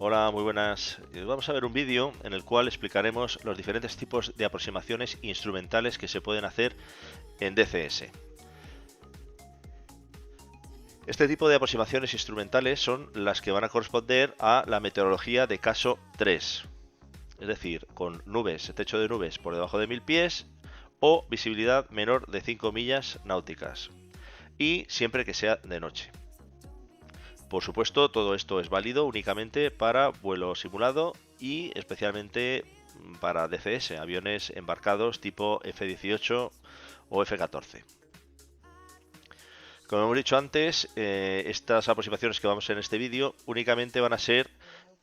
Hola, muy buenas. Vamos a ver un vídeo en el cual explicaremos los diferentes tipos de aproximaciones instrumentales que se pueden hacer en DCS. Este tipo de aproximaciones instrumentales son las que van a corresponder a la meteorología de caso 3, es decir, con nubes, techo de nubes por debajo de 1000 pies o visibilidad menor de 5 millas náuticas, y siempre que sea de noche. Por supuesto, todo esto es válido únicamente para vuelo simulado y especialmente para DCS, aviones embarcados tipo F-18 o F-14. Como hemos dicho antes, estas aproximaciones que vamos a ver en este vídeo únicamente van a ser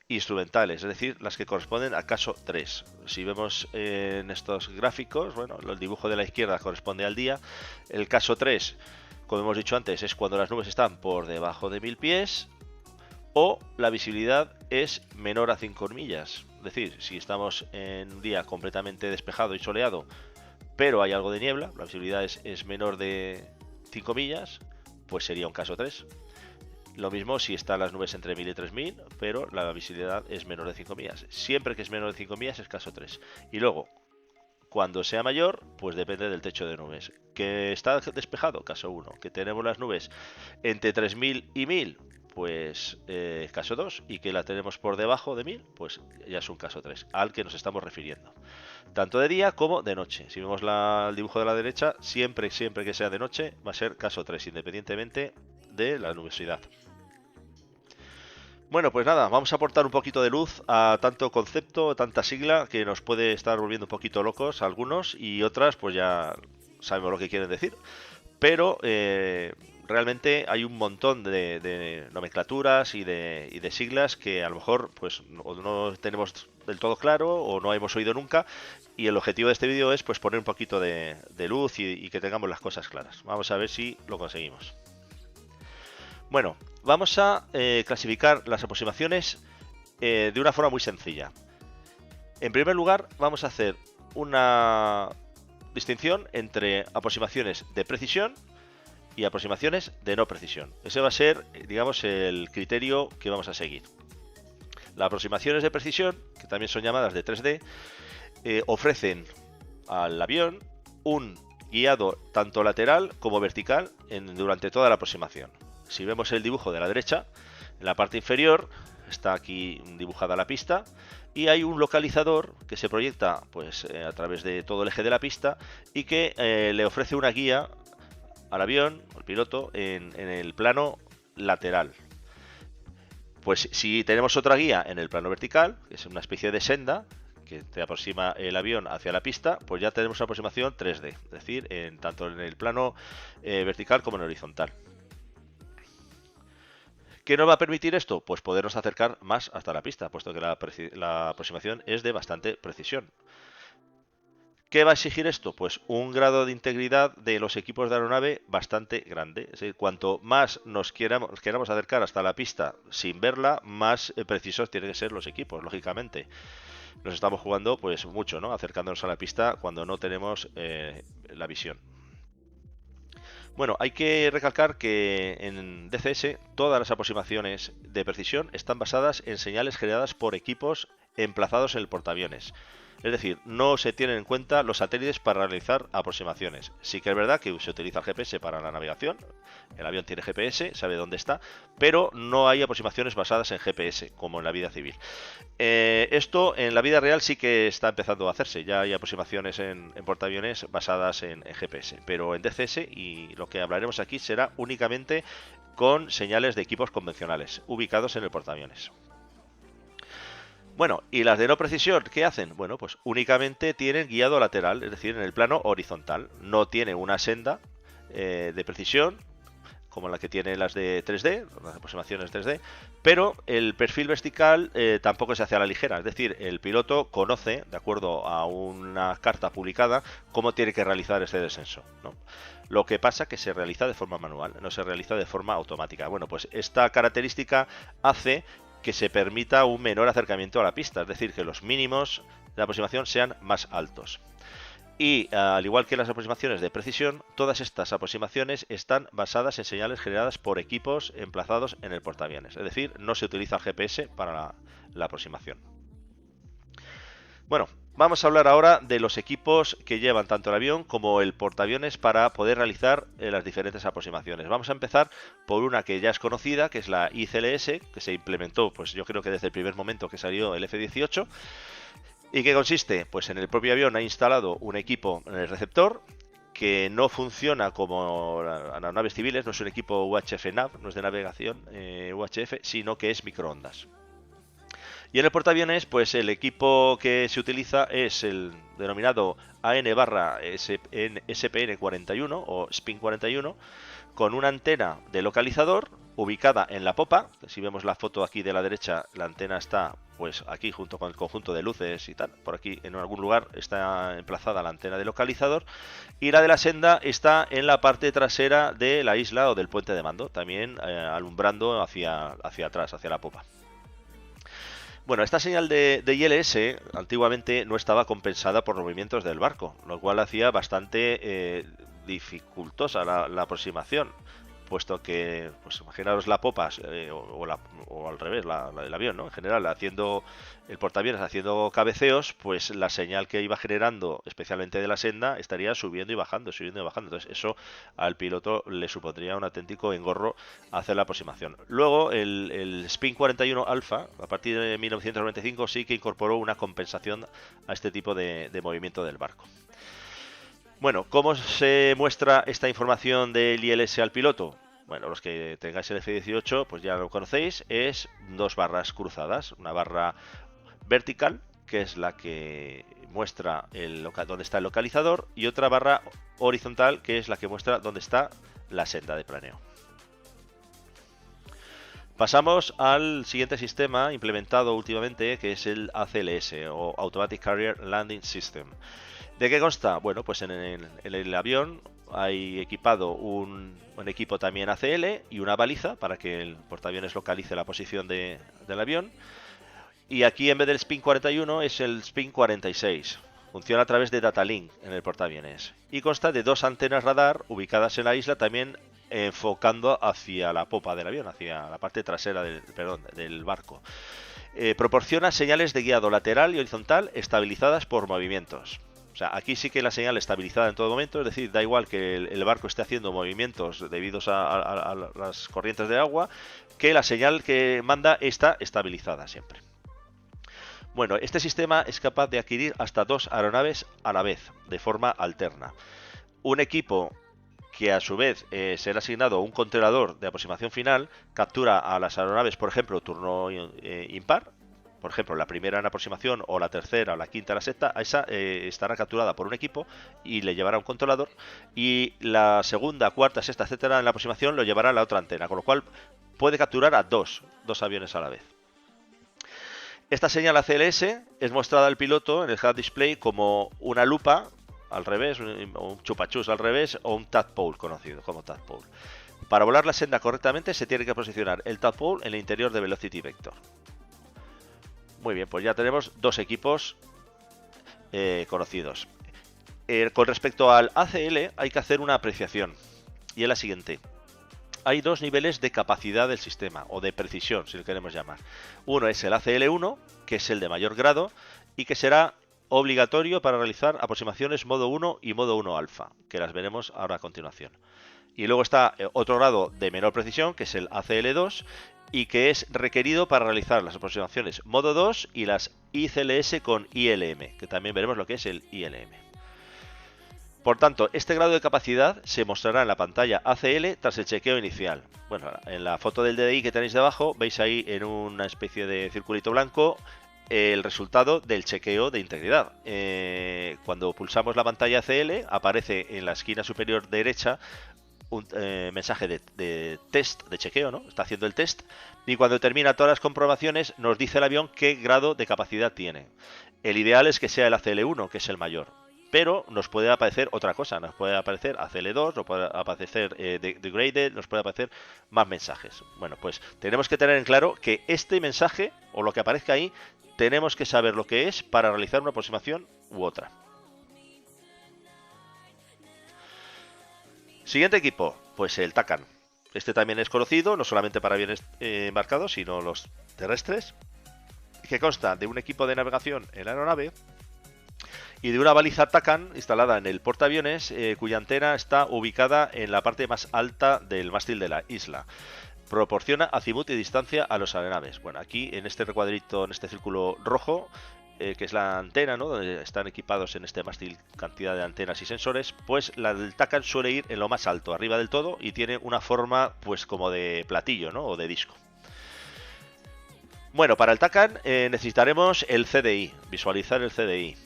instrumentales, es decir, las que corresponden a caso 3. Si vemos en estos gráficos, bueno, el dibujo de la izquierda corresponde al día. El caso 3, como hemos dicho antes, es cuando las nubes están por debajo de 1000 pies o la visibilidad es menor a 5 millas. Es decir, si estamos en un día completamente despejado y soleado, pero hay algo de niebla, la visibilidad es menor de 5 millas, pues sería un caso 3. Lo mismo si están las nubes entre 1000 y 3000, pero la visibilidad es menor de 5 millas. Siempre que es menor de 5 millas es caso 3. Y luego, cuando sea mayor, pues depende del techo de nubes. ¿Que está despejado? Caso 1. ¿Que tenemos las nubes entre 3000 y 1000? Pues caso 2. ¿Y que la tenemos por debajo de 1000? Pues ya es un caso 3, al que nos estamos refiriendo. Tanto de día como de noche. Si vemos el dibujo de la derecha, siempre que sea de noche va a ser caso 3, independientemente de la nubosidad. Bueno, pues nada, vamos a aportar un poquito de luz a tanto concepto, tanta sigla, que nos puede estar volviendo un poquito locos a algunos, y otras pues ya sabemos lo que quieren decir. Pero realmente hay un montón de nomenclaturas y de siglas que a lo mejor pues no tenemos del todo claro o no hemos oído nunca, y el objetivo de este vídeo es pues poner un poquito de luz y que tengamos las cosas claras. Vamos a ver si lo conseguimos. Bueno, vamos a clasificar las aproximaciones de una forma muy sencilla. En primer lugar, vamos a hacer una distinción entre aproximaciones de precisión y aproximaciones de no precisión. Ese va a ser, digamos, el criterio que vamos a seguir. Las aproximaciones de precisión, que también son llamadas de 3D, ofrecen al avión un guiado tanto lateral como vertical durante toda la aproximación. Si vemos el dibujo de la derecha, en la parte inferior está aquí dibujada la pista y hay un localizador que se proyecta pues a través de todo el eje de la pista y que le ofrece una guía al avión, al piloto, en el plano lateral. Pues si tenemos otra guía en el plano vertical, que es una especie de senda que te aproxima el avión hacia la pista, pues ya tenemos una aproximación 3D, es decir, tanto en el plano vertical como en el horizontal. ¿Qué nos va a permitir esto? Pues podernos acercar más hasta la pista, puesto que la aproximación es de bastante precisión. ¿Qué va a exigir esto? Pues un grado de integridad de los equipos de aeronave bastante grande. Es decir, cuanto más nos queramos acercar hasta la pista sin verla, más precisos tienen que ser los equipos, lógicamente. Nos estamos jugando pues mucho, ¿no? Acercándonos a la pista cuando no tenemos la visión. Bueno, hay que recalcar que en DCS todas las aproximaciones de precisión están basadas en señales generadas por equipos emplazados en el portaaviones. Es decir, no se tienen en cuenta los satélites para realizar aproximaciones. Sí que es verdad que se utiliza el GPS para la navegación, el avión tiene GPS, sabe dónde está, pero no hay aproximaciones basadas en GPS, como en la vida civil. Esto en la vida real sí que está empezando a hacerse, ya hay aproximaciones en portaaviones basadas en GPS, pero en DCS y lo que hablaremos aquí será únicamente con señales de equipos convencionales, ubicados en el portaaviones. Bueno, y las de no precisión, ¿qué hacen? Bueno, pues únicamente tienen guiado lateral, es decir, en el plano horizontal. No tienen una senda de precisión, como la que tienen las de 3D, las aproximaciones 3D, pero el perfil vertical tampoco se hace a la ligera, es decir, el piloto conoce, de acuerdo a una carta publicada, cómo tiene que realizar ese descenso, ¿no? Lo que pasa que se realiza de forma manual, no se realiza de forma automática. Bueno, pues esta característica hace que se permita un menor acercamiento a la pista, es decir, que los mínimos de aproximación sean más altos. Y al igual que las aproximaciones de precisión, todas estas aproximaciones están basadas en señales generadas por equipos emplazados en el portaaviones. Es decir, no se utiliza el GPS para la aproximación. Bueno, vamos a hablar ahora de los equipos que llevan tanto el avión como el portaaviones para poder realizar las diferentes aproximaciones. Vamos a empezar por una que ya es conocida, que es la ICLS, que se implementó, pues yo creo que desde el primer momento que salió el F-18. ¿Y qué consiste? Pues en el propio avión ha instalado un equipo en el receptor que no funciona como las naves civiles, no es un equipo UHF NAV, no es de navegación UHF, sino que es microondas. Y en el portaaviones, pues el equipo que se utiliza es el denominado AN/SPN41 o SPIN41, con una antena de localizador ubicada en la popa. Si vemos la foto aquí de la derecha, la antena está pues aquí junto con el conjunto de luces y tal. Por aquí en algún lugar está emplazada la antena de localizador, y la de la senda está en la parte trasera de la isla o del puente de mando, también alumbrando hacia atrás, hacia la popa. Bueno, esta señal de ILS antiguamente no estaba compensada por los movimientos del barco, lo cual hacía bastante dificultosa la aproximación, puesto que, pues imaginaros la popa o al revés, el avión, ¿no? En general, el portaaviones haciendo cabeceos, pues la señal que iba generando, especialmente de la senda, estaría subiendo y bajando, subiendo y bajando. Entonces eso al piloto le supondría un auténtico engorro hacer la aproximación. Luego el Spin 41 Alpha, a partir de 1995, sí que incorporó una compensación a este tipo de movimiento del barco. Bueno, ¿cómo se muestra esta información del ILS al piloto? Bueno, los que tengáis el F-18, pues ya lo conocéis, es dos barras cruzadas, una barra vertical, que es la que muestra dónde está el localizador, y otra barra horizontal, que es la que muestra dónde está la senda de planeo. Pasamos al siguiente sistema implementado últimamente, que es el ACLS, o Automatic Carrier Landing System. ¿De qué consta? Bueno, pues en el avión hay equipado un equipo también ACL y una baliza para que el portaaviones localice la posición del avión. Y aquí en vez del Spin 41 es el Spin 46. Funciona a través de Datalink en el portaaviones. Y consta de dos antenas radar ubicadas en la isla, también enfocando hacia la popa del avión, hacia la parte trasera del barco. Proporciona señales de guiado lateral y horizontal estabilizadas por movimientos. O sea, aquí sí que la señal estabilizada en todo momento, es decir, da igual que el barco esté haciendo movimientos debidos a las corrientes de agua, que la señal que manda está estabilizada siempre. Bueno, este sistema es capaz de adquirir hasta dos aeronaves a la vez, de forma alterna. Un equipo que a su vez será asignado un controlador de aproximación final, captura a las aeronaves, por ejemplo, turno impar. Por ejemplo, la primera en aproximación, o la tercera, o la quinta, o la sexta, esa estará capturada por un equipo y le llevará un controlador, y la segunda, cuarta, sexta, etcétera, en la aproximación lo llevará a la otra antena, con lo cual puede capturar a dos aviones a la vez. Esta señal ACLS es mostrada al piloto en el head display como una lupa al revés, un chupachus al revés, o un tadpole, conocido como tadpole. Para volar la senda correctamente se tiene que posicionar el tadpole en el interior de Velocity Vector. Muy bien, pues ya tenemos dos equipos conocidos. Con respecto al ACL hay que hacer una apreciación, y es la siguiente. Hay dos niveles de capacidad del sistema, o de precisión, si lo queremos llamar. Uno es el ACL1, que es el de mayor grado, y que será obligatorio para realizar aproximaciones modo 1 y modo 1 alfa, que las veremos ahora a continuación. Y luego está otro grado de menor precisión, que es el ACL2, y que es requerido para realizar las aproximaciones modo 2 y las ICLS con ILM, que también veremos lo que es el ILM. Por tanto, este grado de capacidad se mostrará en la pantalla ACL tras el chequeo inicial. Bueno, en la foto del DDI que tenéis debajo, veis ahí en una especie de circulito blanco el resultado del chequeo de integridad. Cuando pulsamos la pantalla ACL, aparece en la esquina superior derecha un mensaje de test, de chequeo, ¿no? Está haciendo el test, y cuando termina todas las comprobaciones nos dice el avión qué grado de capacidad tiene. El ideal es que sea el ACL1, que es el mayor, pero nos puede aparecer otra cosa, nos puede aparecer ACL2, nos puede aparecer degraded, nos puede aparecer más mensajes. Bueno, pues tenemos que tener en claro que este mensaje, o lo que aparezca ahí, tenemos que saber lo que es para realizar una aproximación u otra. Siguiente equipo, pues el TACAN. Este también es conocido, no solamente para aviones embarcados, sino los terrestres, que consta de un equipo de navegación en la aeronave y de una baliza TACAN instalada en el portaaviones, cuya antena está ubicada en la parte más alta del mástil de la isla. Proporciona azimut y distancia a los aeronaves. Bueno, aquí en este recuadrito, en este círculo rojo, que es la antena, ¿no? Donde están equipados en este mástil cantidad de antenas y sensores, pues la del TACAN suele ir en lo más alto, arriba del todo, y tiene una forma pues como de platillo, ¿no? O de disco. Bueno, para el TACAN necesitaremos el CDI, visualizar el CDI.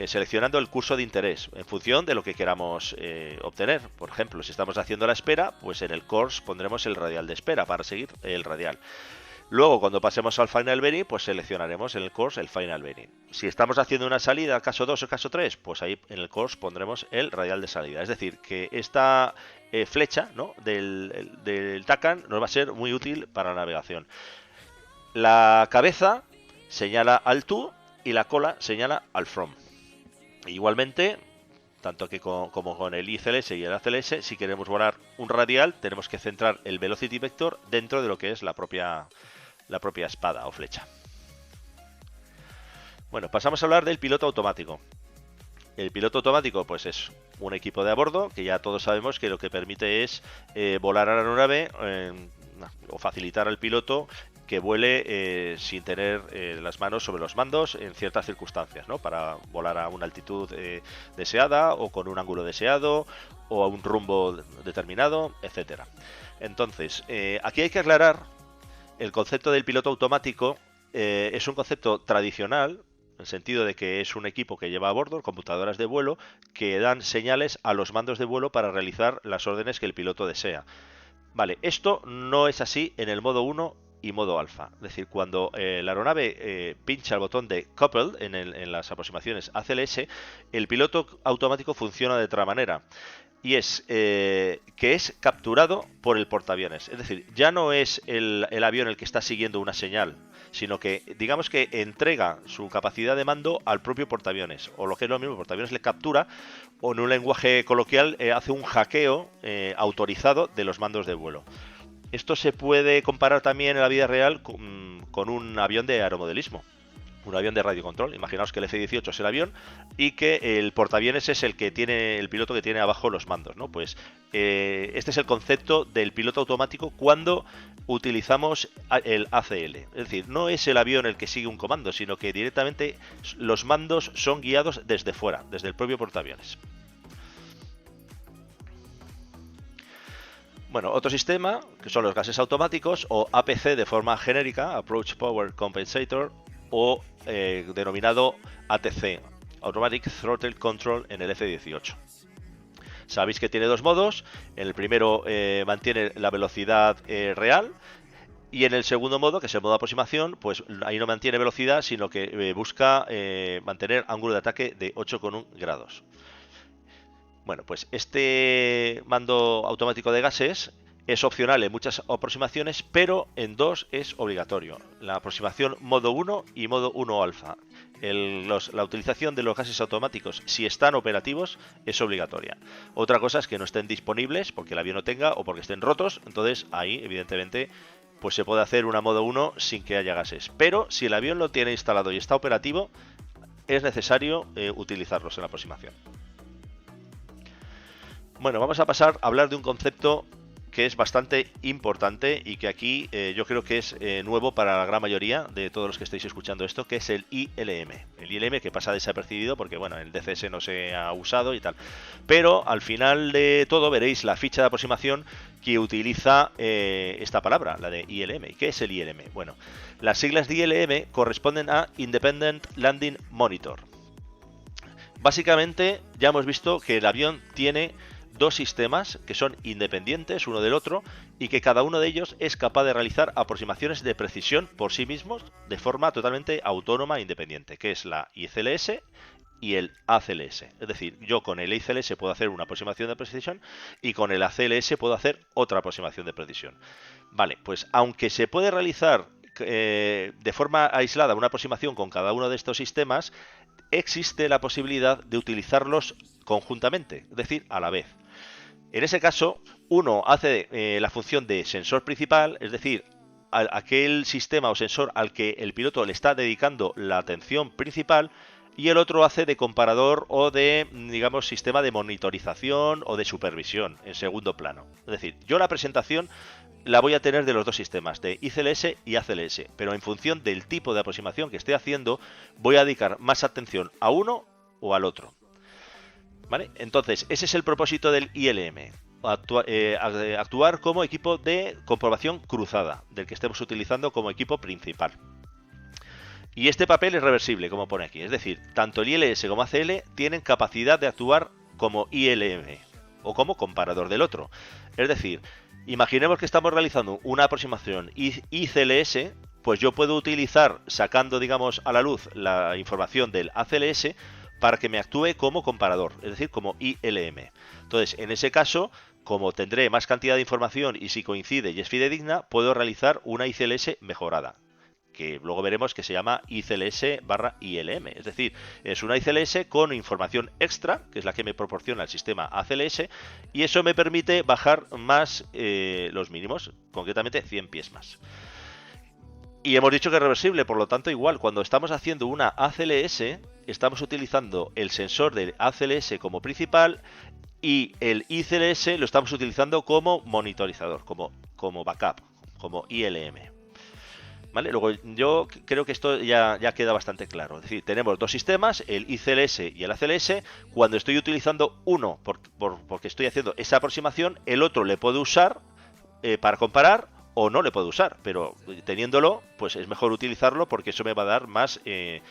Seleccionando el curso de interés en función de lo que queramos obtener. Por ejemplo, si estamos haciendo la espera, pues en el course pondremos el radial de espera para seguir el radial. Luego, cuando pasemos al Final Bearing, pues seleccionaremos en el course el Final Bearing. Si estamos haciendo una salida, caso 2 o caso 3, pues ahí en el course pondremos el radial de salida. Es decir, que esta flecha, ¿no? del TACAN nos va a ser muy útil para la navegación. La cabeza señala al to y la cola señala al from. Igualmente, tanto que como con el ICLS y el ACLS, si queremos volar un radial, tenemos que centrar el velocity vector dentro de lo que es la propia espada o flecha. Bueno, pasamos a hablar del piloto automático. El piloto automático, pues es un equipo de a bordo que ya todos sabemos que lo que permite es volar a la aeronave o facilitar al piloto que vuele sin tener las manos sobre los mandos en ciertas circunstancias, ¿no? Para volar a una altitud deseada o con un ángulo deseado o a un rumbo determinado, etcétera. Entonces, aquí hay que aclarar el concepto del piloto automático. Es un concepto tradicional, en el sentido de que es un equipo que lleva a bordo computadoras de vuelo que dan señales a los mandos de vuelo para realizar las órdenes que el piloto desea. Vale, esto no es así en el modo 1 y modo alfa. Es decir, cuando la aeronave pincha el botón de coupled en las aproximaciones ACLS, el piloto automático funciona de otra manera. Y es que es capturado por el portaaviones. Es decir, ya no es el avión el que está siguiendo una señal, sino que digamos que entrega su capacidad de mando al propio portaaviones. O lo que es lo mismo, el portaaviones le captura o en un lenguaje coloquial hace un hackeo autorizado de los mandos de vuelo. Esto se puede comparar también en la vida real con un avión de aeromodelismo, un avión de radiocontrol. Imaginaos que el F-18 es el avión y que el portaaviones es el que tiene el piloto que tiene abajo los mandos, ¿no? Pues este es el concepto del piloto automático cuando utilizamos el ACL. Es decir, no es el avión el que sigue un comando, sino que directamente los mandos son guiados desde fuera, desde el propio portaaviones. Bueno, otro sistema, que son los gases automáticos, o APC de forma genérica, Approach Power Compensator, o denominado ATC, Automatic Throttle Control, en el F-18. Sabéis que tiene dos modos. En el primero mantiene la velocidad real, y en el segundo modo, que es el modo de aproximación, pues ahí no mantiene velocidad, sino que busca mantener ángulo de ataque de 8,1 grados. Bueno, pues este mando automático de gases es opcional en muchas aproximaciones, pero en dos es obligatorio. La aproximación modo 1 y modo 1 alfa. La utilización de los gases automáticos, si están operativos, es obligatoria. Otra cosa es que no estén disponibles porque el avión no tenga o porque estén rotos. Entonces ahí, evidentemente, pues se puede hacer una modo 1 sin que haya gases. Pero si el avión lo tiene instalado y está operativo, es necesario utilizarlos en la aproximación. Bueno, vamos a pasar a hablar de un concepto que es bastante importante y que aquí yo creo que es nuevo para la gran mayoría de todos los que estáis escuchando esto, que es el ILM. El ILM, que pasa desapercibido porque, bueno, el DCS no se ha usado y tal. Pero al final de todo veréis la ficha de aproximación que utiliza esta palabra, la de ILM. ¿Qué es el ILM? Bueno, las siglas de ILM corresponden a Independent Landing Monitor. Básicamente ya hemos visto que el avión tiene dos sistemas que son independientes uno del otro y que cada uno de ellos es capaz de realizar aproximaciones de precisión por sí mismos de forma totalmente autónoma e independiente, que es la ICLS y el ACLS. Es decir, yo con el ICLS puedo hacer una aproximación de precisión y con el ACLS puedo hacer otra aproximación de precisión. Vale, pues aunque se puede realizar de forma aislada una aproximación con cada uno de estos sistemas, existe la posibilidad de utilizarlos conjuntamente, es decir, a la vez. En ese caso, uno hace la función de sensor principal, es decir, aquel sistema o sensor al que el piloto le está dedicando la atención principal, y el otro hace de comparador o de, digamos, sistema de monitorización o de supervisión en segundo plano. Es decir, yo la presentación la voy a tener de los dos sistemas, de ICLS y ACLS, pero en función del tipo de aproximación que esté haciendo, voy a dedicar más atención a uno o al otro. ¿Vale? Entonces, ese es el propósito del ILM. Actuar como equipo de comprobación cruzada, del que estemos utilizando como equipo principal. Y este papel es reversible, como pone aquí. Es decir, tanto el ILS como ACL tienen capacidad de actuar como ILM o como comparador del otro. Es decir, imaginemos que estamos realizando una aproximación ICLS, pues yo puedo utilizar, sacando, digamos, a la luz la información del ACLS para que me actúe como comparador, es decir, como ILM. Entonces, en ese caso, como tendré más cantidad de información y si coincide y es fidedigna, puedo realizar una ICLS mejorada, que luego veremos que se llama ICLS/ILM. Es decir, es una ICLS con información extra, que es la que me proporciona el sistema ACLS, y eso me permite bajar más los mínimos, concretamente 100 pies más. Y hemos dicho que es reversible, por lo tanto, igual, cuando estamos haciendo una ACLS, estamos utilizando el sensor del ACLS como principal y el ICLS lo estamos utilizando como monitorizador, como backup, como ILM. ¿Vale? Luego yo creo que esto ya queda bastante claro. Es decir, tenemos dos sistemas, el ICLS y el ACLS. Cuando estoy utilizando uno porque estoy haciendo esa aproximación, el otro le puedo usar para comparar o no le puedo usar, pero teniéndolo, pues es mejor utilizarlo porque eso me va a dar más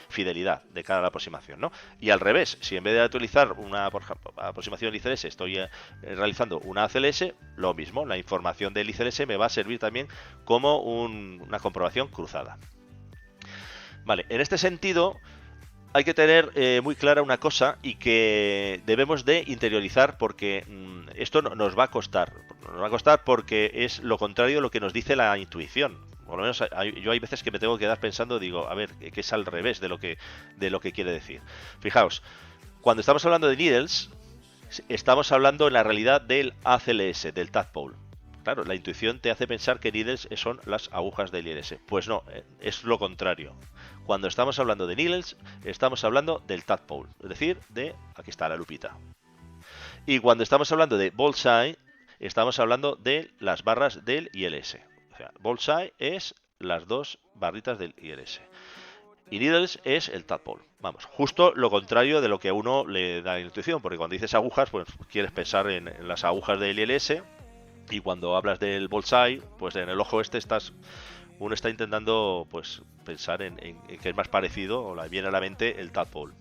fidelidad de cara a la aproximación, ¿no? Y al revés, si en vez de utilizar una, por ejemplo, aproximación ICLS estoy realizando una ACLS, lo mismo, la información del ICLS me va a servir también como una comprobación cruzada. Vale, en este sentido hay que tener muy clara una cosa y que debemos de interiorizar porque esto nos va a costar. Nos va a costar porque es lo contrario de lo que nos dice la intuición. Por lo menos yo hay veces que me tengo que quedar pensando, digo, a ver, que es al revés de lo que quiere decir. Fijaos, cuando estamos hablando de needles, estamos hablando en la realidad del ACLS, del tadpole. Claro, la intuición te hace pensar que needles son las agujas del ILS. Pues no, es lo contrario. Cuando estamos hablando de needles, estamos hablando del tadpole, es decir, aquí está la lupita. Y cuando estamos hablando de bullseye, estamos hablando de las barras del ILS. O sea, bullseye es las dos barritas del ILS. Y needles es el tadpole. Vamos, justo lo contrario de lo que a uno le da la intuición, porque cuando dices agujas, pues quieres pensar en las agujas del ILS, y cuando hablas del bullseye, pues en el ojo uno está intentando pues pensar en que es más parecido o le viene a la mente el tadpole.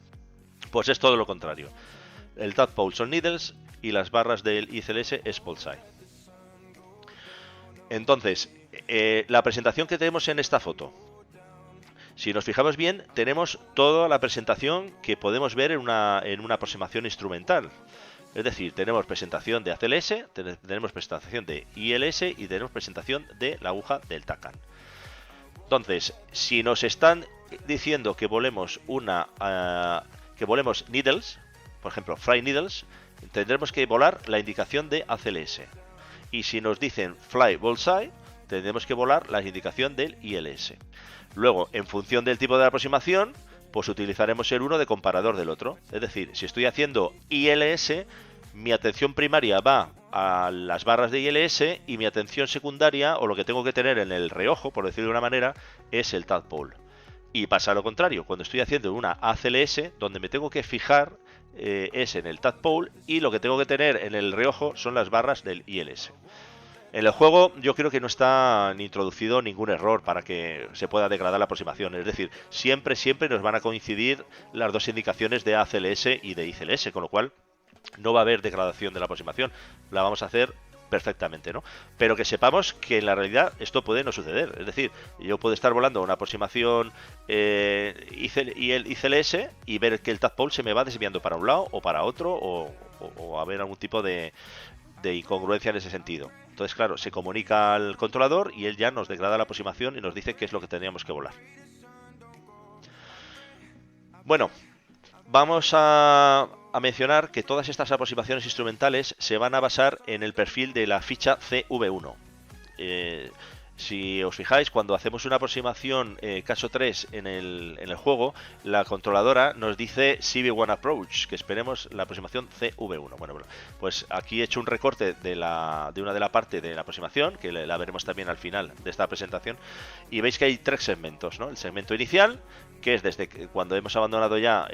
Pues es todo lo contrario. El tadpole son needles y las barras del ICLS es bullseye. Entonces, la presentación que tenemos en esta foto, si nos fijamos bien, tenemos toda la presentación que podemos ver en una aproximación instrumental. Es decir, tenemos presentación de ACLS, tenemos presentación de ILS y tenemos presentación de la aguja del TACAN. Entonces, si nos están diciendo que volemos needles, por ejemplo, fly needles, tendremos que volar la indicación de ACLS. Y si nos dicen fly bullseye, tendremos que volar la indicación del ILS. Luego, en función del tipo de aproximación, pues utilizaremos el uno de comparador del otro. Es decir, si estoy haciendo ILS, mi atención primaria va a las barras de ILS y mi atención secundaria, o lo que tengo que tener en el reojo, por decirlo de una manera, es el tadpole. Y pasa lo contrario, cuando estoy haciendo una ACLS, donde me tengo que fijar es en el tadpole y lo que tengo que tener en el reojo son las barras del ILS. En el juego yo creo que no está ni introducido ningún error para que se pueda degradar la aproximación. Es decir, siempre nos van a coincidir las dos indicaciones de ACLS y de ICLS, con lo cual no va a haber degradación de la aproximación. La vamos a hacer perfectamente, ¿no? Pero que sepamos que en la realidad esto puede no suceder. Es decir, yo puedo estar volando una aproximación ICLS y ver que el tadpole se me va desviando para un lado o para otro o haber algún tipo de incongruencia en ese sentido. Entonces, claro, se comunica al controlador y él ya nos degrada la aproximación y nos dice qué es lo que tendríamos que volar. Bueno, vamos a a mencionar que todas estas aproximaciones instrumentales se van a basar en el perfil de la ficha CV1. Si os fijáis, cuando hacemos una aproximación caso 3 en el juego, la controladora nos dice CV1 Approach, que esperemos la aproximación CV1. Bueno, pues aquí he hecho un recorte de una de la parte de la aproximación, que la veremos también al final de esta presentación, y veis que hay 3 segmentos, ¿no? El segmento inicial, que es desde cuando hemos abandonado ya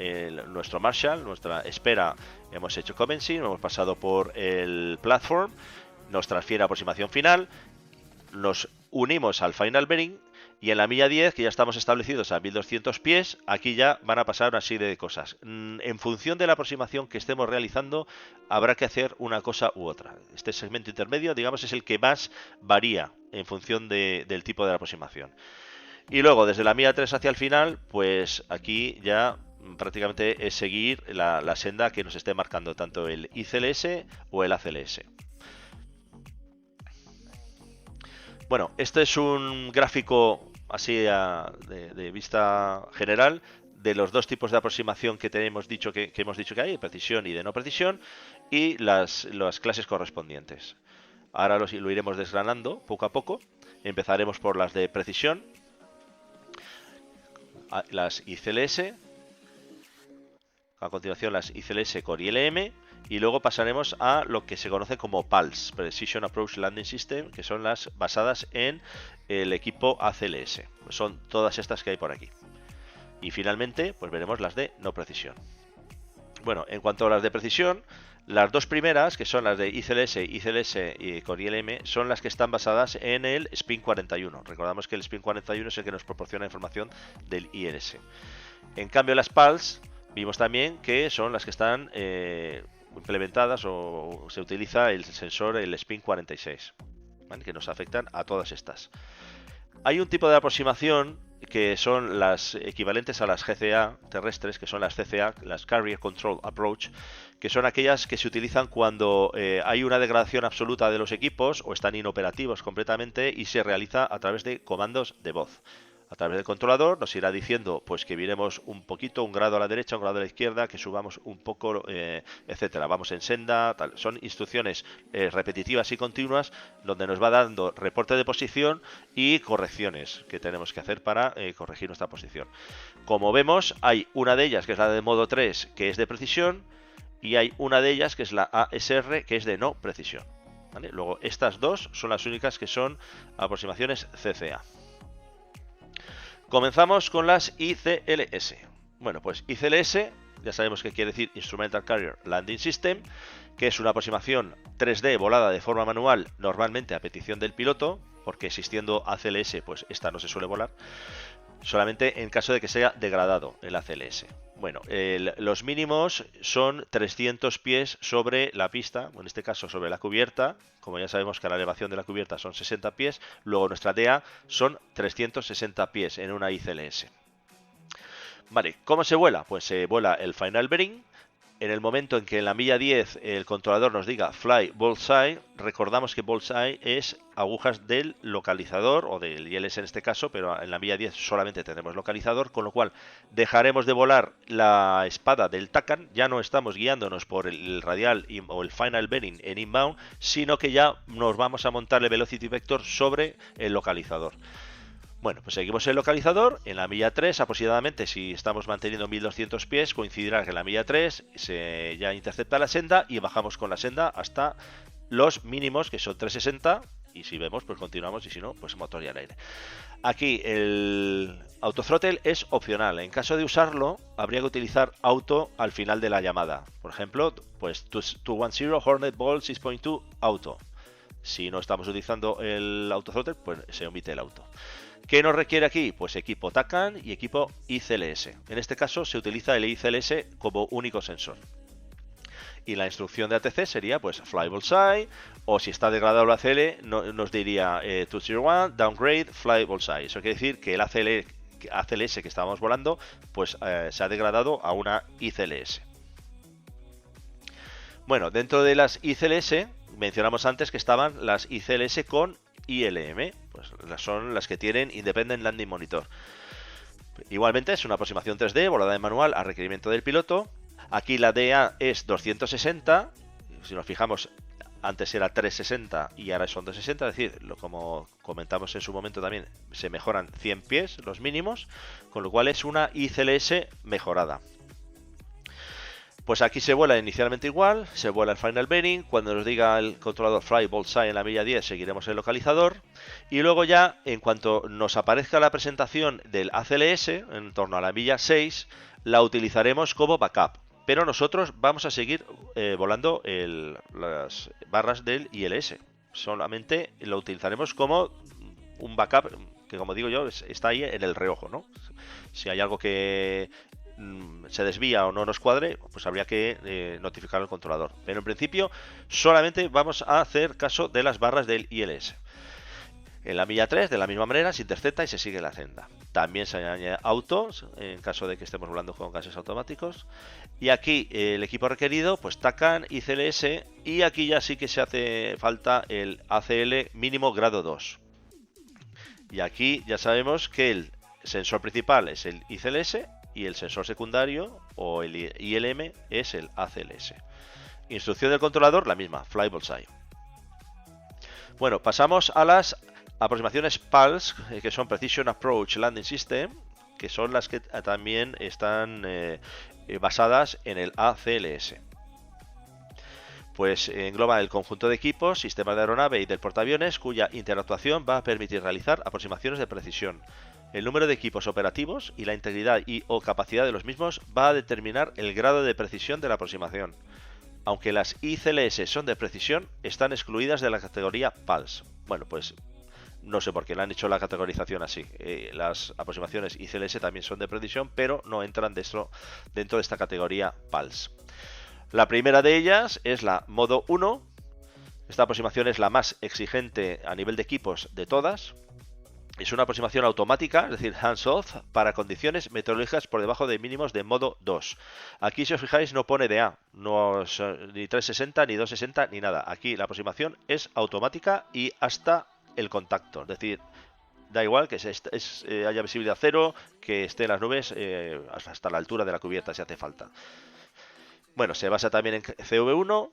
nuestro Marshall, nuestra espera, hemos hecho commencing, hemos pasado por el platform, nos transfiere a aproximación final, nos unimos al final bearing, y en la milla 10, que ya estamos establecidos a 1200 pies, aquí ya van a pasar una serie de cosas. En función de la aproximación que estemos realizando, habrá que hacer una cosa u otra. Este segmento intermedio, digamos, es el que más varía en función del tipo de la aproximación. Y luego, desde la milla 3 hacia el final, pues aquí ya prácticamente es seguir la senda que nos esté marcando tanto el ICLS o el ACLS. Bueno, este es un gráfico así de vista general de los dos tipos de aproximación que hemos dicho que hay, de precisión y de no precisión, y las clases correspondientes. Ahora lo iremos desgranando poco a poco. Empezaremos por las de precisión, las ICLS, a continuación las ICLS Core ILM, y luego pasaremos a lo que se conoce como PALS, Precision Approach Landing System, que son las basadas en el equipo ACLS. Son todas estas que hay por aquí. Y finalmente, pues veremos las de no precisión. Bueno, en cuanto a las de precisión, las dos primeras, que son las de ICLS y Core ILM, son las que están basadas en el SPIN 41. Recordamos que el SPIN 41 es el que nos proporciona información del ILS. En cambio, las PALS, vimos también que son las que están implementadas o se utiliza el sensor, el SPIN 46, ¿vale? Que nos afectan a todas estas. Hay un tipo de aproximación que son las equivalentes a las GCA terrestres, que son las CCA, las Carrier Control Approach, que son aquellas que se utilizan cuando hay una degradación absoluta de los equipos o están inoperativos completamente y se realiza a través de comandos de voz. A través del controlador nos irá diciendo pues que viremos un poquito, un grado a la derecha, un grado a la izquierda, que subamos un poco, etcétera. Vamos en senda, tal. Son instrucciones repetitivas y continuas donde nos va dando reporte de posición y correcciones que tenemos que hacer para corregir nuestra posición. Como vemos, hay una de ellas que es la de modo 3, que es de precisión, y hay una de ellas que es la ASR, que es de no precisión, ¿vale? Luego, estas dos son las únicas que son aproximaciones CCA. Comenzamos con las ICLS. Bueno, pues ICLS, ya sabemos que quiere decir Instrumental Carrier Landing System, que es una aproximación 3D volada de forma manual, normalmente a petición del piloto, porque existiendo ACLS, pues esta no se suele volar, solamente en caso de que sea degradado el ACLS. Bueno, los mínimos son 300 pies sobre la pista, en este caso sobre la cubierta. Como ya sabemos que la elevación de la cubierta son 60 pies, luego nuestra DA son 360 pies en una ICLS. Vale, ¿cómo se vuela? Pues se vuela el final bearing. En el momento en que en la milla 10 el controlador nos diga fly bullseye, recordamos que bullseye es agujas del localizador, o del ILS en este caso, pero en la milla 10 solamente tendremos localizador, con lo cual dejaremos de volar la espada del TACAN, ya no estamos guiándonos por el radial o el final bearing en inbound, sino que ya nos vamos a montar el velocity vector sobre el localizador. Bueno, pues seguimos el localizador. En la milla 3 aproximadamente, si estamos manteniendo 1200 pies, coincidirá que en la milla 3 se ya intercepta la senda y bajamos con la senda hasta los mínimos, que son 360, y si vemos, pues continuamos, y si no, pues motor y al aire. Aquí el autothrottle es opcional. En caso de usarlo, habría que utilizar auto al final de la llamada. Por ejemplo, pues 210 Hornet Ball 6.2 auto. Si no estamos utilizando el autothrottle, pues se omite el auto. ¿Qué nos requiere aquí? Pues equipo TACAN y equipo ICLS. En este caso se utiliza el ICLS como único sensor. Y la instrucción de ATC sería pues fly bullseye, o si está degradado el ACL nos diría 201 downgrade fly bullseye. Eso quiere decir que el ACLS que estábamos volando pues se ha degradado a una ICLS. Bueno, dentro de las ICLS mencionamos antes que estaban las ICLS con ILM, pues son las que tienen Independent Landing Monitor. Igualmente es una aproximación 3D volada en manual a requerimiento del piloto. Aquí la DA es 260, si nos fijamos, antes era 360 y ahora son 260, es decir, como comentamos en su momento también, se mejoran 100 pies los mínimos, con lo cual es una ICLS mejorada. Pues aquí se vuela inicialmente igual, se vuela el final bearing, cuando nos diga el controlador fly bullseye en la milla 10 seguiremos el localizador, y luego ya en cuanto nos aparezca la presentación del ACLS en torno a la milla 6, la utilizaremos como backup, pero nosotros vamos a seguir volando las barras del ILS, solamente lo utilizaremos como un backup que, como digo yo, está ahí en el reojo, ¿no? Si hay algo que se desvía o no nos cuadre, pues habría que notificar al controlador. Pero en principio solamente vamos a hacer caso de las barras del ILS. En la milla 3, de la misma manera, se intercepta y se sigue la senda. También se añade autos en caso de que estemos volando con gases automáticos. Y aquí el equipo requerido, pues TACAN, ICLS, y aquí ya sí que se hace falta el ACL mínimo grado 2. Y aquí ya sabemos que el sensor principal es el ICLS y el sensor secundario o el ILM es el ACLS. Instrucción del controlador, la misma, fly bullseye. Bueno, pasamos a las aproximaciones PALS, que son Precision Approach Landing System, que son las que también están basadas en el ACLS. Pues engloba el conjunto de equipos, sistemas de aeronave y del portaaviones, cuya interactuación va a permitir realizar aproximaciones de precisión. El número de equipos operativos y la integridad y o capacidad de los mismos va a determinar el grado de precisión de la aproximación. Aunque las ICLS son de precisión, están excluidas de la categoría PALS. Bueno, pues no sé por qué le han hecho la categorización así. Las aproximaciones ICLS también son de precisión, pero no entran dentro de esta categoría PALS. La primera de ellas es la modo 1. Esta aproximación es la más exigente a nivel de equipos de todas. Es una aproximación automática, es decir, hands-off, para condiciones meteorológicas por debajo de mínimos de modo 2. Aquí, si os fijáis, no pone DA, no es ni 360, ni 260, ni nada. Aquí la aproximación es automática y hasta el contacto. Es decir, da igual que haya visibilidad cero, que esté en las nubes hasta la altura de la cubierta si hace falta. Bueno, se basa también en CV1.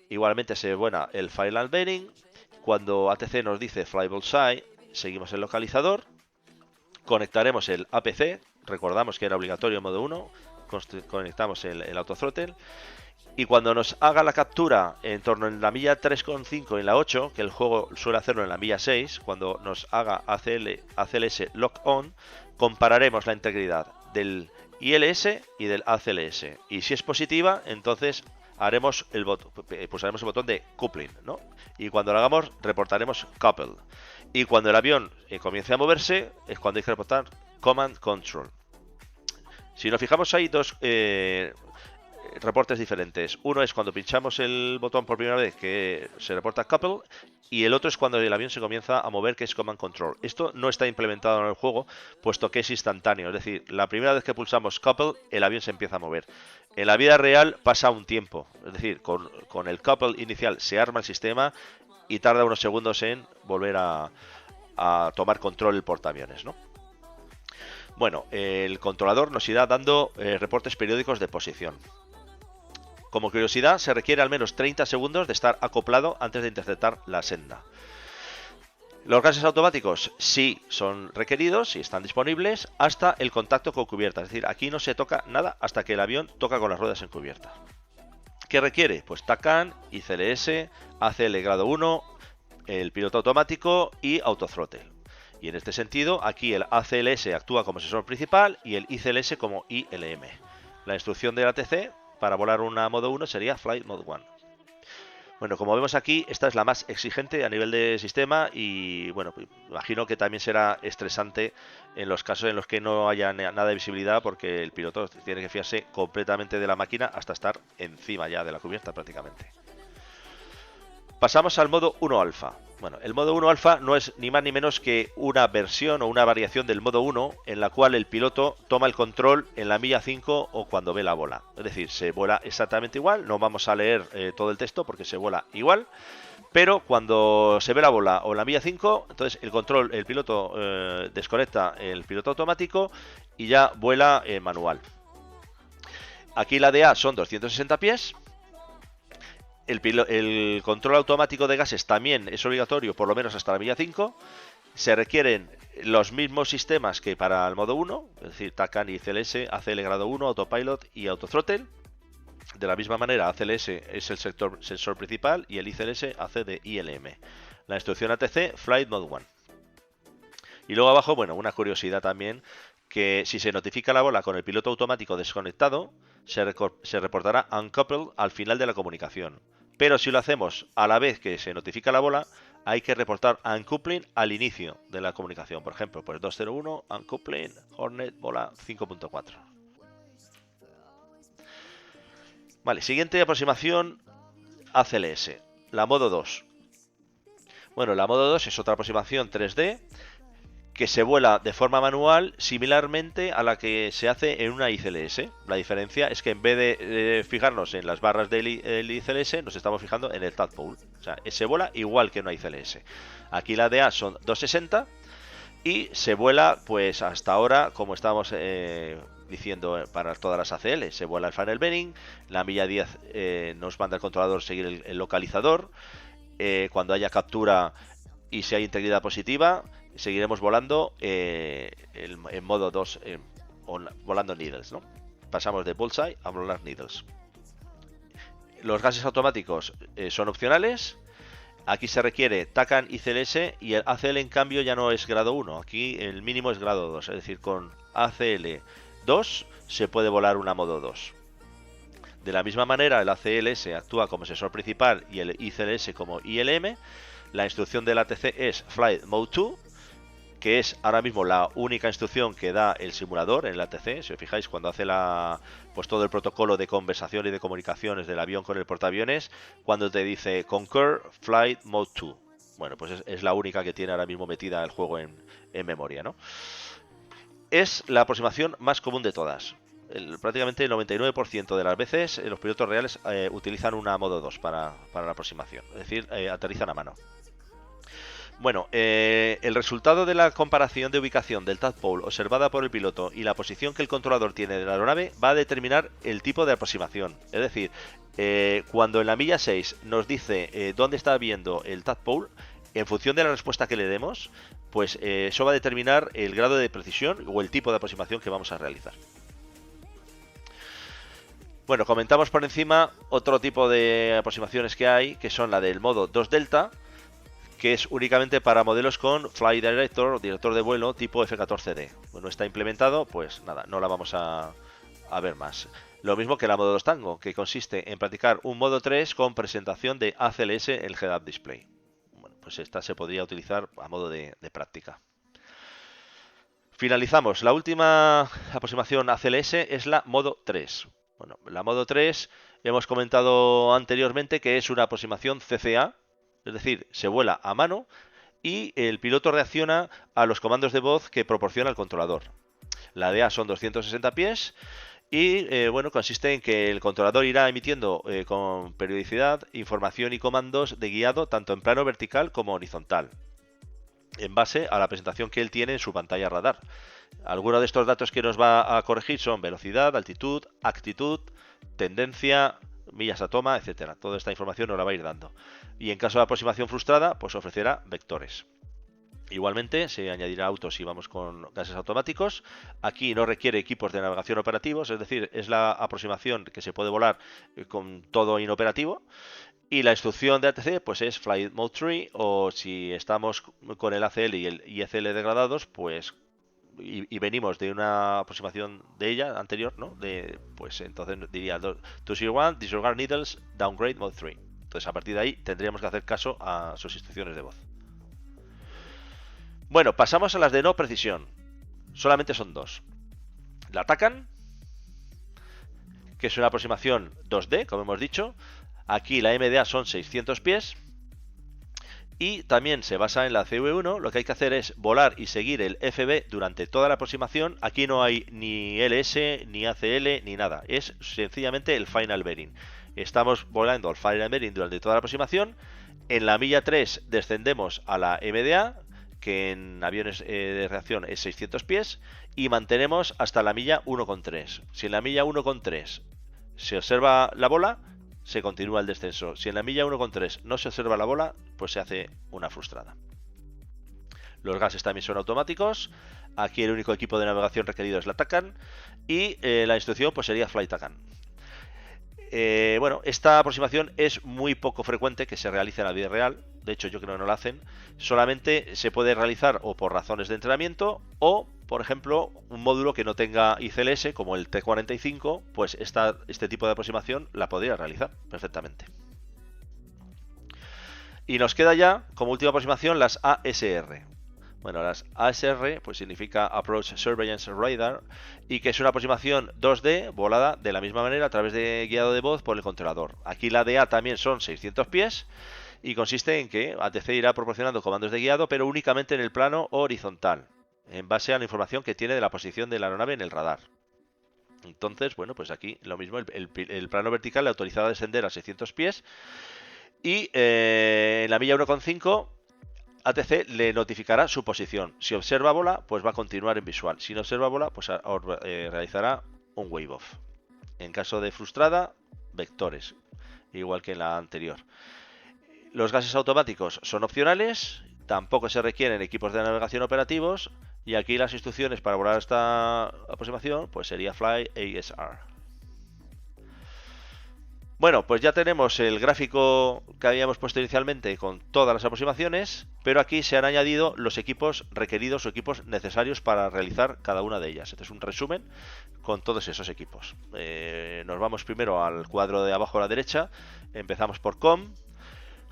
Igualmente se vuela el final bearing. Cuando ATC nos dice fly bullseye, seguimos el localizador, conectaremos el APC, recordamos que era obligatorio en modo 1, conectamos el autothrottle, y cuando nos haga la captura en torno en la milla 3,5 y en la 8, que el juego suele hacerlo en la milla 6, cuando nos haga ACLS lock on, compararemos la integridad del ILS y del ACLS, y si es positiva, entonces pulsaremos el botón de coupling, ¿no? Y cuando lo hagamos, reportaremos couple. Y cuando el avión comience a moverse, es cuando hay que reportar command control. Si nos fijamos, hay dos reportes diferentes. Uno es cuando pinchamos el botón por primera vez, que se reporta couple, y el otro es cuando el avión se comienza a mover, que es command control. Esto no está implementado en el juego, puesto que es instantáneo. Es decir, la primera vez que pulsamos couple, el avión se empieza a mover. En la vida real pasa un tiempo. Es decir, con el couple inicial se arma el sistema y tarda unos segundos en volver a tomar control el portaaviones, ¿no? Bueno, el controlador nos irá dando reportes periódicos de posición. Como curiosidad, se requiere al menos 30 segundos de estar acoplado antes de interceptar la senda. Los gases automáticos sí son requeridos, sí están disponibles, hasta el contacto con cubierta. Es decir, aquí no se toca nada hasta que el avión toca con las ruedas en cubierta. ¿Qué requiere? Pues TACAN, ICLS, ACL grado 1, el piloto automático y autothrottle. Y en este sentido, aquí el ACLS actúa como sensor principal y el ICLS como ILM. La instrucción del ATC para volar una modo 1 sería Flight Mode 1. Bueno, como vemos aquí, esta es la más exigente a nivel de sistema y, bueno, imagino que también será estresante en los casos en los que no haya nada de visibilidad, porque el piloto tiene que fiarse completamente de la máquina hasta estar encima ya de la cubierta prácticamente. Pasamos al modo 1 alfa. Bueno, el modo 1 alfa no es ni más ni menos que una versión o una variación del modo 1 en la cual el piloto toma el control en la milla 5 o cuando ve la bola. Es decir, se vuela exactamente igual, no vamos a leer todo el texto porque se vuela igual, pero cuando se ve la bola o en la milla 5, entonces el piloto desconecta el piloto automático y ya vuela manual. Aquí la DA son 260 pies. El control automático de gases también es obligatorio, por lo menos hasta la milla 5. Se requieren los mismos sistemas que para el modo 1, es decir, TACAN y CLS, ACL grado 1, Autopilot y Autothrottle. De la misma manera, ACLS es el sensor principal y el ICLS hace de ILM. La instrucción ATC, Flight Mode 1. Y luego abajo, bueno, una curiosidad también, que si se notifica la bola con el piloto automático desconectado, se reportará uncoupled al final de la comunicación. Pero si lo hacemos a la vez que se notifica la bola, hay que reportar uncoupling al inicio de la comunicación. Por ejemplo, pues 201, uncoupling, Hornet, bola 5.4. Vale, siguiente aproximación, ACLS, la modo 2. Bueno, la modo 2 es otra aproximación 3D que se vuela de forma manual similarmente a la que se hace en una ICLS. La diferencia es que en vez de fijarnos en las barras del ICLS, nos estamos fijando en el tadpole. O sea, se vuela igual que en una ICLS. Aquí la DA son 260 y se vuela, pues hasta ahora, como estábamos diciendo para todas las ACL, se vuela el funnel bearing, la milla 10 nos manda el controlador seguir el localizador. Cuando haya captura y si hay integridad positiva, seguiremos volando en modo 2, volando needles, ¿no? Pasamos de bullseye a volar needles. Los gases automáticos son opcionales. Aquí se requiere TACAN y CLS y el ACL en cambio ya no es grado 1. Aquí el mínimo es grado 2, es decir, con ACL 2 se puede volar una modo 2. De la misma manera, el ACLS actúa como sensor principal y el ICLS como ILM. La instrucción del ATC es Flight Mode 2, que es ahora mismo la única instrucción que da el simulador en el ATC. Si os fijáis, cuando hace pues todo el protocolo de conversación y de comunicaciones del avión con el portaaviones, cuando te dice Concur Flight Mode 2. Bueno, pues es la única que tiene ahora mismo metida el juego en memoria, ¿no? Es la aproximación más común de todas. Prácticamente el 99% de las veces los pilotos reales utilizan una modo 2 para la aproximación, es decir, aterrizan a mano. Bueno, el resultado de la comparación de ubicación del tadpole observada por el piloto y la posición que el controlador tiene de la aeronave va a determinar el tipo de aproximación. Es decir, cuando en la milla 6 nos dice dónde está viendo el tadpole, en función de la respuesta que le demos, pues eso va a determinar el grado de precisión o el tipo de aproximación que vamos a realizar. Bueno, comentamos por encima otro tipo de aproximaciones que hay, que son la del modo 2 Delta, que es únicamente para modelos con Flight Director o director de vuelo tipo F-14D. Bueno, está implementado, pues nada, no la vamos a ver más. Lo mismo que la modo 2 Tango, que consiste en practicar un modo 3 con presentación de ACLS en el Head-Up Display. Bueno, pues esta se podría utilizar a modo de práctica. Finalizamos. La última aproximación ACLS es la modo 3. Bueno, la modo 3 hemos comentado anteriormente que es una aproximación CCA, es decir, se vuela a mano y el piloto reacciona a los comandos de voz que proporciona el controlador. La DA son 260 pies y bueno, consiste en que el controlador irá emitiendo con periodicidad información y comandos de guiado tanto en plano vertical como horizontal, en base a la presentación que él tiene en su pantalla radar. Algunos de estos datos que nos va a corregir son velocidad, altitud, actitud, tendencia, millas a toma, etcétera. Toda esta información nos la va a ir dando. Y en caso de aproximación frustrada, pues ofrecerá vectores. Igualmente se añadirá autos si vamos con gases automáticos. Aquí no requiere equipos de navegación operativos, es decir, es la aproximación que se puede volar con todo inoperativo. Y la instrucción de ATC pues es Flight Mode 3, o si estamos con el ACL y el ICL degradados, pues y venimos de una aproximación de ella anterior, ¿no? Pues entonces diría 201, disregard needles, downgrade mode 3. Entonces a partir de ahí tendríamos que hacer caso a sus instrucciones de voz. Bueno, pasamos a las de no precisión. Solamente son dos. La TACAN, que es una aproximación 2D, como hemos dicho. Aquí la MDA son 600 pies. Y también se basa en la CV1. Lo que hay que hacer es volar y seguir el FB durante toda la aproximación. Aquí no hay ni LS, ni ACL, ni nada. Es sencillamente el final bearing. Estamos volando el final bearing durante toda la aproximación. En la milla 3 descendemos a la MDA, que en aviones de reacción es 600 pies. Y mantenemos hasta la milla 1,3. Si en la milla 1,3 se observa la bola, se continúa el descenso. Si en la milla 1,3 no se observa la bola, pues se hace una frustrada. Los gases también son automáticos. Aquí el único equipo de navegación requerido es la TACAN. Y la instrucción pues sería Fly TACAN. Bueno, esta aproximación es muy poco frecuente que se realice en la vida real. De hecho, yo creo que no la hacen. Solamente se puede realizar o por razones de entrenamiento o, por ejemplo, un módulo que no tenga ICLS, como el T-45, pues este tipo de aproximación la podría realizar perfectamente. Y nos queda ya, como última aproximación, las ASR. Bueno, las ASR pues significa Approach Surveillance Radar, y que es una aproximación 2D volada de la misma manera a través de guiado de voz por el controlador. Aquí la DA también son 600 pies y consiste en que ATC irá proporcionando comandos de guiado, pero únicamente en el plano horizontal, en base a la información que tiene de la posición de la aeronave en el radar. Entonces, bueno, pues aquí lo mismo, el plano vertical le autorizará a descender a 600 pies y en la milla 1,5 ATC le notificará su posición. Si observa bola, pues va a continuar en visual. Si no observa bola, pues realizará un wave off. En caso de frustrada, vectores, igual que en la anterior. Los gases automáticos son opcionales, tampoco se requieren equipos de navegación operativos, y aquí las instrucciones para volar esta aproximación pues sería Fly ASR. Bueno, pues ya tenemos el gráfico que habíamos puesto inicialmente con todas las aproximaciones, pero aquí se han añadido los equipos requeridos o equipos necesarios para realizar cada una de ellas. Este es un resumen con todos esos equipos. Nos vamos primero al cuadro de abajo a la derecha, empezamos por COM.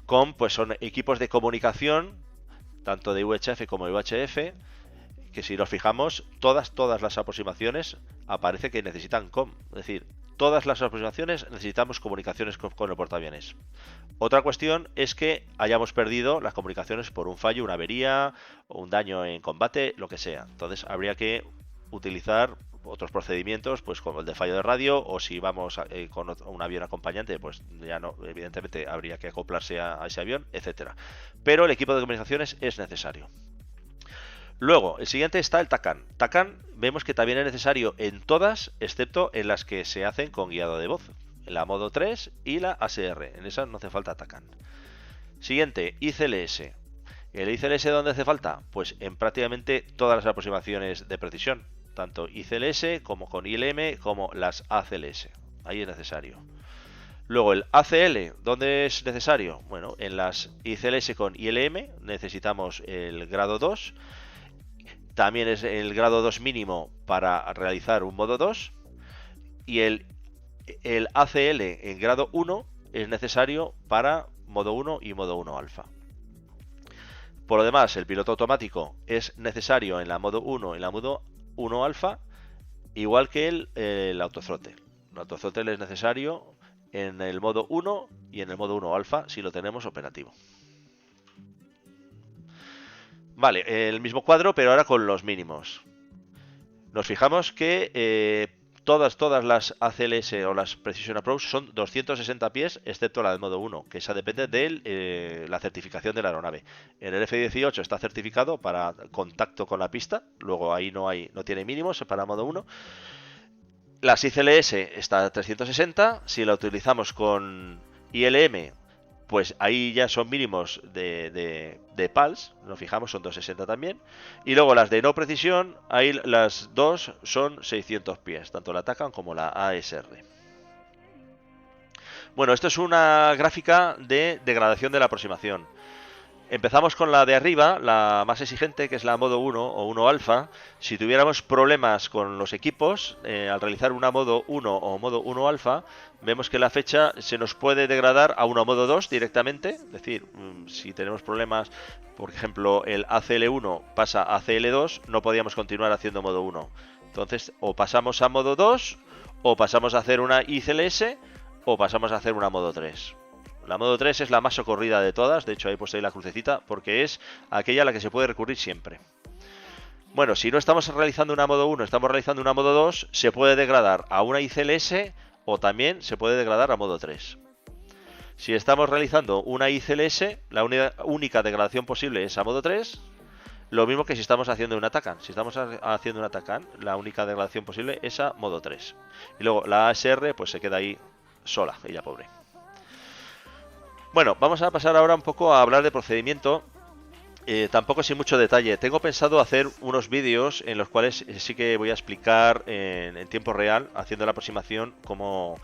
COM pues son equipos de comunicación, tanto de UHF como de UHF, que si nos fijamos, todas las aproximaciones aparece que necesitan COM, es decir, todas las aproximaciones necesitamos comunicaciones con el portaaviones. Otra cuestión es que hayamos perdido las comunicaciones por un fallo, una avería, o un daño en combate, lo que sea. Entonces habría que utilizar otros procedimientos, pues como el de fallo de radio, o si vamos con un avión acompañante, pues ya no, evidentemente habría que acoplarse a ese avión, etcétera. Pero el equipo de comunicaciones es necesario. Luego, el siguiente está el TACAN. TACAN vemos que también es necesario en todas, excepto en las que se hacen con guiado de voz. En la modo 3 y la ASR. En esas no hace falta TACAN. Siguiente, ICLS. ¿El ICLS dónde hace falta? Pues en prácticamente todas las aproximaciones de precisión. Tanto ICLS como con ILM como las ACLS. Ahí es necesario. Luego el ACL, ¿dónde es necesario? Bueno, en las ICLS con ILM necesitamos el grado 2. También es el grado 2 mínimo para realizar un modo 2. Y el ACL en grado 1 es necesario para modo 1 y modo 1 alfa. Por lo demás, el piloto automático es necesario en la modo 1 y la modo 1 alfa, igual que el autothrottle. El autothrottle es necesario en el modo 1 y en el modo 1 alfa si lo tenemos operativo. Vale, el mismo cuadro, pero ahora con los mínimos. Nos fijamos que todas las ACLS o las Precision Approach son 260 pies, excepto la del modo 1, que esa depende de la certificación de la aeronave. En el F-18 está certificado para contacto con la pista, luego ahí no tiene mínimos para modo 1. Las ICLS está a 360, si la utilizamos con ILM, pues ahí ya son mínimos de PALS, nos fijamos, son 260 también. Y luego las de no precisión, ahí las dos son 600 pies, tanto la TACAN como la ASR. Bueno, esto es una gráfica de degradación de la aproximación. Empezamos con la de arriba, la más exigente, que es la modo 1 o 1 alfa. Si tuviéramos problemas con los equipos, al realizar una modo 1 o modo 1 alfa, vemos que la fecha se nos puede degradar a una modo 2 directamente. Es decir, si tenemos problemas, por ejemplo, el ACL1 pasa a ACL2, no podíamos continuar haciendo modo 1. Entonces, o pasamos a modo 2, o pasamos a hacer una ICLS, o pasamos a hacer una modo 3. La modo 3 es la más socorrida de todas, de hecho he puesto ahí la crucecita, porque es aquella a la que se puede recurrir siempre. Bueno, si no estamos realizando una modo 1, estamos realizando una modo 2, se puede degradar a una ICLS o también se puede degradar a modo 3. Si estamos realizando una ICLS, la única degradación posible es a modo 3. Lo mismo que si estamos haciendo un Atacan. Si estamos haciendo un Atacan, la única degradación posible es a modo 3. Y luego la ASR pues se queda ahí sola, ella pobre. Bueno, vamos a pasar ahora un poco a hablar de procedimiento. Tampoco sin mucho detalle. Tengo pensado hacer unos vídeos en los cuales sí que voy a explicar en tiempo real, haciendo la aproximación, cómo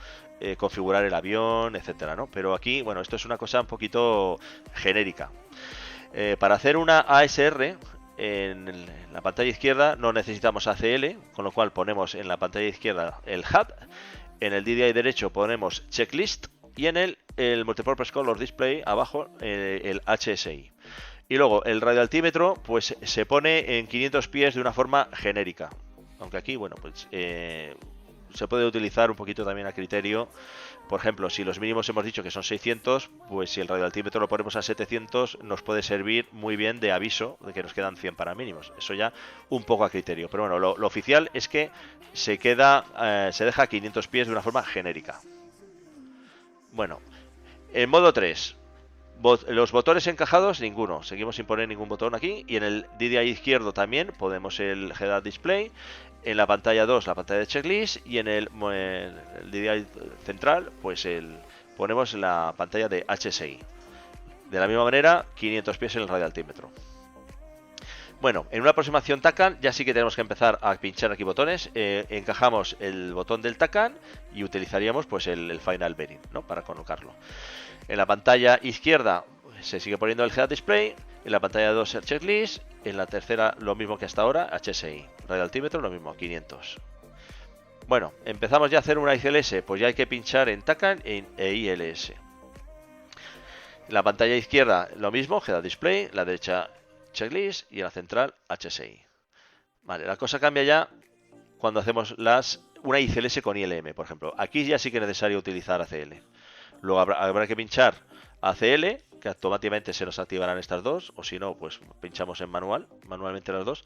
configurar el avión, etcétera, ¿no? Pero aquí, bueno, esto es una cosa un poquito genérica. Para hacer una ASR en la pantalla izquierda no necesitamos ACL, con lo cual ponemos en la pantalla izquierda el HUD, en el DDI derecho ponemos Checklist y en el Multipurpose Color Display abajo el HSI. Y luego el radioaltímetro pues se pone en 500 pies de una forma genérica. Aunque aquí, bueno, pues se puede utilizar un poquito también a criterio. Por ejemplo, si los mínimos hemos dicho que son 600, pues si el radioaltímetro lo ponemos a 700, nos puede servir muy bien de aviso de que nos quedan 100 para mínimos. Eso ya un poco a criterio. Pero bueno, lo oficial es que se deja 500 pies de una forma genérica. Bueno, en modo 3. Los botones encajados, ninguno. Seguimos sin poner ningún botón aquí. Y en el DDI izquierdo también podemos el Head-Up Display. En la pantalla 2 la pantalla de checklist. Y en el DDI central pues ponemos la pantalla de HSI. De la misma manera, 500 pies en el radioaltímetro. Bueno, en una aproximación TACAN ya sí que tenemos que empezar a pinchar aquí botones. Encajamos el botón del TACAN y utilizaríamos pues el Final Bearing, ¿no? Para colocarlo. En la pantalla izquierda se sigue poniendo el Head Display, en la pantalla 2 el Checklist, en la tercera lo mismo que hasta ahora, HSI. Radioaltímetro lo mismo, 500. Bueno, empezamos ya a hacer una ICLS, pues ya hay que pinchar en TACAN e ILS. En la pantalla izquierda lo mismo, Head Display, la derecha Checklist y en la central HSI. Vale, la cosa cambia ya cuando hacemos una ICLS con ILM, por ejemplo. Aquí ya sí que es necesario utilizar ACL. Luego habrá que pinchar ACL, que automáticamente se nos activarán estas dos, o si no, pues pinchamos en manualmente las dos.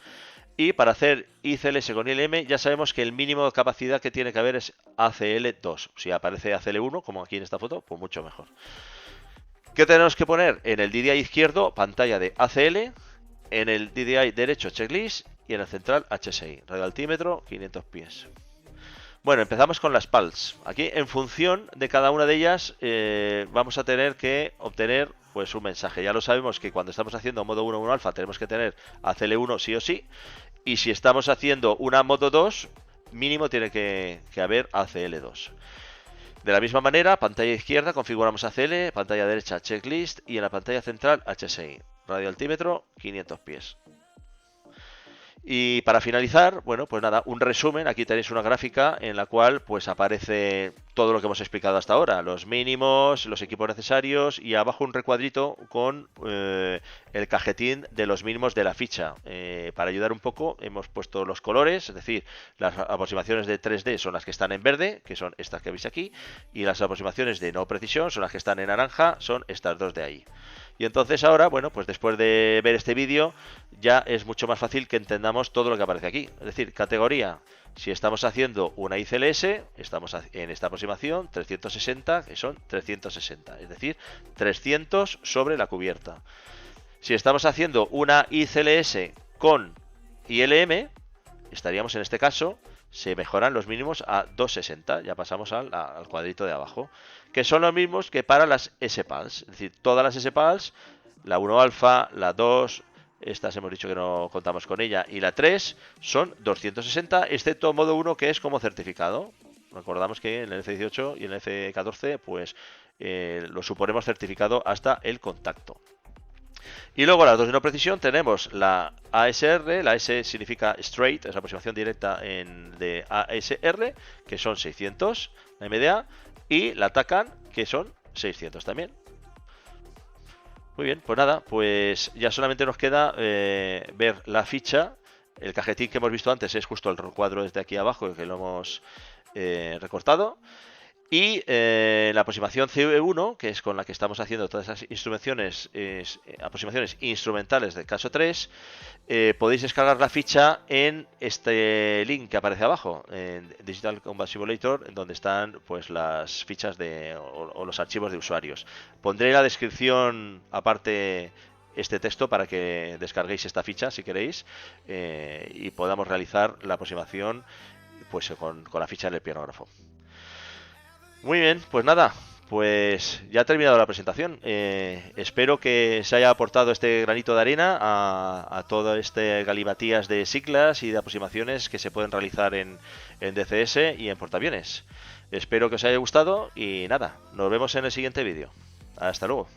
Y para hacer ICLS con ILM ya sabemos que el mínimo de capacidad que tiene que haber es ACL2. Si aparece ACL1, como aquí en esta foto, pues mucho mejor. ¿Qué tenemos que poner? En el DDI izquierdo, pantalla de ACL, en el DDI derecho, checklist, y en el central, HSI. Radioaltímetro, 500 pies. Bueno, empezamos con las PALs. Aquí, en función de cada una de ellas, vamos a tener que obtener pues un mensaje. Ya lo sabemos que cuando estamos haciendo modo 1 alfa tenemos que tener ACL1 sí o sí. Y si estamos haciendo una modo 2, mínimo tiene que haber ACL2. De la misma manera, pantalla izquierda configuramos ACL, pantalla derecha checklist y en la pantalla central HSI. Radioaltímetro, 500 pies. Y para finalizar, bueno, pues nada, un resumen. Aquí tenéis una gráfica en la cual pues aparece todo lo que hemos explicado hasta ahora, los mínimos, los equipos necesarios y abajo un recuadrito con el cajetín de los mínimos de la ficha. Para ayudar un poco hemos puesto los colores, es decir, las aproximaciones de 3D son las que están en verde, que son estas que veis aquí, y las aproximaciones de no precisión son las que están en naranja, son estas dos de ahí. Y entonces ahora, bueno, pues después de ver este vídeo ya es mucho más fácil que entendamos todo lo que aparece aquí. Es decir, categoría, si estamos haciendo una ICLS, estamos en esta aproximación 360, que son 360, es decir, 300 sobre la cubierta. Si estamos haciendo una ICLS con ILM, estaríamos en este caso, se mejoran los mínimos a 260, ya pasamos al cuadrito de abajo, que son los mismos que para las SPALs, es decir, todas las SPALs, la 1 alfa, la 2, estas hemos dicho que no contamos con ella, y la 3 son 260, excepto modo 1 que es como certificado. Recordamos que en el F18 y en el F14 pues lo suponemos certificado hasta el contacto. Y luego las dos de no precisión tenemos la ASR, la S significa straight, es la aproximación directa de ASR, que son 600, la MDA, y la TACAN, que son 600 también. Muy bien, pues nada, pues ya solamente nos queda ver la ficha. El cajetín que hemos visto antes es justo el recuadro desde aquí abajo, que lo hemos recortado. Y la aproximación CV1, que es con la que estamos haciendo todas esas aproximaciones instrumentales del caso 3, podéis descargar la ficha en este link que aparece abajo, en Digital Combat Simulator, donde están pues las fichas o los archivos de usuarios. Pondré la descripción aparte este texto para que descarguéis esta ficha si queréis y podamos realizar la aproximación pues con la ficha en el pianógrafo. Muy bien, pues nada, pues ya ha terminado la presentación. Espero que se haya aportado este granito de arena a todo este galimatías de siglas y de aproximaciones que se pueden realizar en DCS y en portaaviones. Espero que os haya gustado y nada, nos vemos en el siguiente vídeo. Hasta luego.